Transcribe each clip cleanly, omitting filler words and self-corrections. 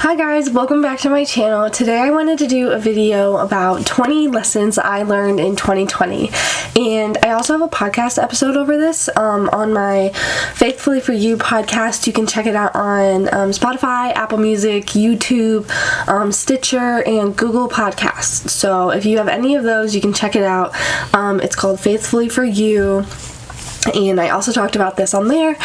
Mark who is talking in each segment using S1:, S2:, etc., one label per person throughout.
S1: Hi guys, welcome back to my channel. Today I wanted to do a video about 20 lessons I learned in 2020, and I also have a podcast episode over this on my Faithfully For You podcast. You can check it out on Spotify, Apple Music, YouTube, Stitcher, and Google Podcasts. So if you have any of those, you can check it out. It's called Faithfully For You. And I also talked about this on there,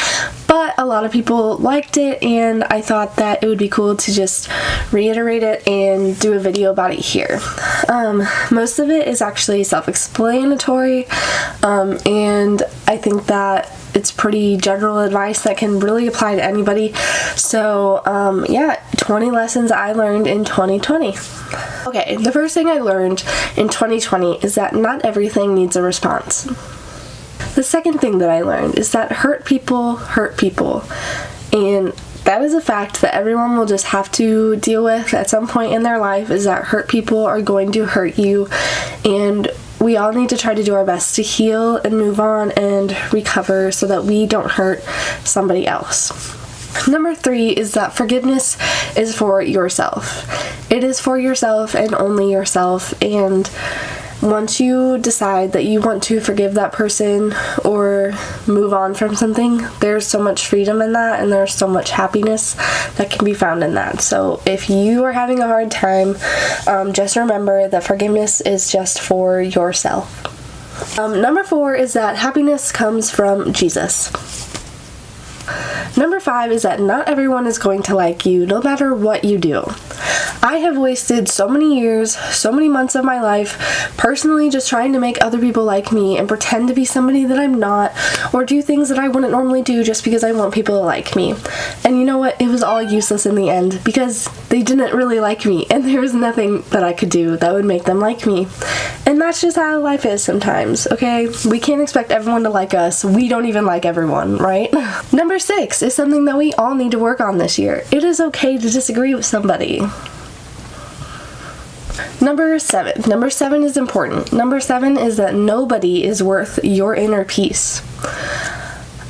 S1: but a lot of people liked it, and I thought that it would be cool to just reiterate it and do a video about it here. Most of it is actually self-explanatory, and I think that it's pretty general advice that can really apply to anybody. So, 20 lessons I learned in 2020. Okay, the first thing I learned in 2020 is that not everything needs a response. The second thing that I learned is that hurt people, and that is a fact that everyone will just have to deal with at some point in their life, is that hurt people are going to hurt you, and we all need to try to do our best to heal and move on and recover so that we don't hurt somebody else. Number 3 is that forgiveness is for yourself. It is for yourself and only yourself, and once you decide that you want to forgive that person or move on from something, there's so much freedom in that, and there's so much happiness that can be found in that. So if you are having a hard time, just remember that forgiveness is just for yourself. Number 4 is that happiness comes from Jesus. Number 5 is that not everyone is going to like you, no matter what you do. I have wasted so many years, so many months of my life, personally just trying to make other people like me and pretend to be somebody that I'm not, or do things that I wouldn't normally do just because I want people to like me. And you know what? It was all useless in the end, because they didn't really like me, and there was nothing that I could do that would make them like me. And that's just how life is sometimes, okay? We can't expect everyone to like us. We don't even like everyone, right? Number 6 is something that we all need to work on this year. It is okay to disagree with somebody. Number 7 is important. Number 7 is that nobody is worth your inner peace.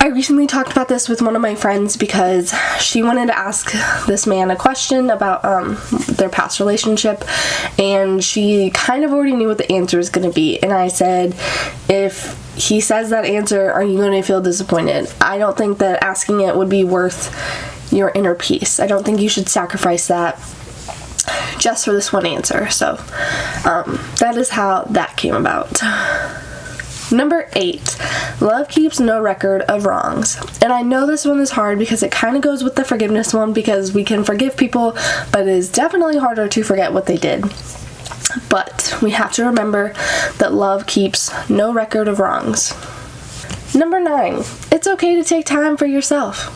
S1: I recently talked about this with one of my friends because she wanted to ask this man a question about their past relationship, and she kind of already knew what the answer was going to be. And I said, if he says that answer, are you going to feel disappointed? I don't think that asking it would be worth your inner peace. I don't think you should sacrifice that just for this one answer. So that is how that came about. Number 8, love keeps no record of wrongs. And I know this one is hard because it kind of goes with the forgiveness one, because we can forgive people, but it is definitely harder to forget what they did. But we have to remember that love keeps no record of wrongs. Number 9, it's okay to take time for yourself.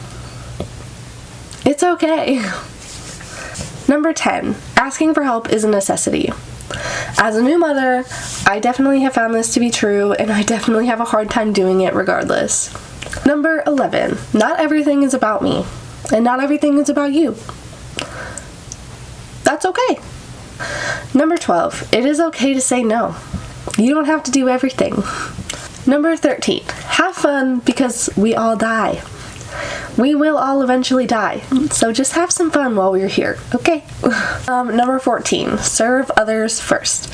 S1: It's okay. Number 10, asking for help is a necessity. As a new mother, I definitely have found this to be true, and I definitely have a hard time doing it regardless. Number 11, not everything is about me, and not everything is about you. That's okay. Number 12, it is okay to say no. You don't have to do everything. Number 13, have fun, because we all die. We will all eventually die, so just have some fun while we're here, okay? Number 14, serve others first.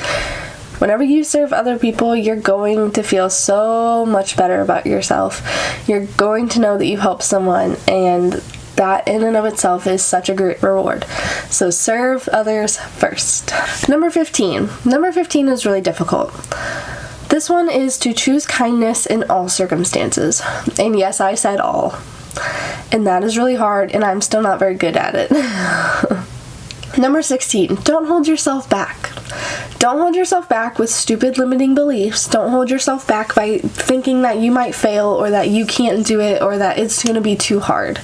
S1: Whenever you serve other people, you're going to feel so much better about yourself. You're going to know that you helped someone, and that in and of itself is such a great reward. So serve others first. Number 15. Number 15 is really difficult. This one is to choose kindness in all circumstances. And yes, I said all. And that is really hard, and I'm still not very good at it. Number 16, don't hold yourself back. Don't hold yourself back with stupid limiting beliefs. Don't hold yourself back by thinking that you might fail, or that you can't do it, or that it's going to be too hard.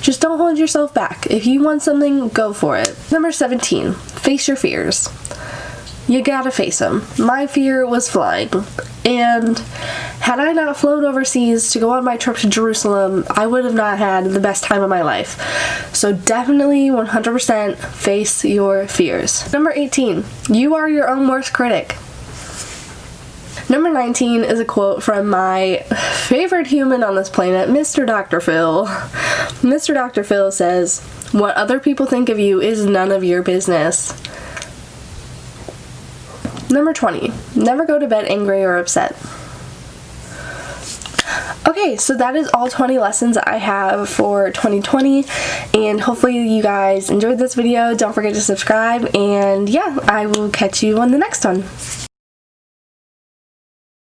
S1: Just don't hold yourself back. If you want something, go for it. Number 17, face your fears. You gotta face them. My fear was flying, and had I not flown overseas to go on my trip to Jerusalem, I would have not had the best time of my life. So definitely 100% face your fears. Number 18, you are your own worst critic. Number 19 is a quote from my favorite human on this planet, Mr. Dr. Phil. Mr. Dr. Phil says, What other people think of you is none of your business. Number 20, never go to bed angry or upset. Okay, so that is all 20 lessons I have for 2020, and hopefully you guys enjoyed this video. Don't forget to subscribe, and yeah, I will catch you on the next one.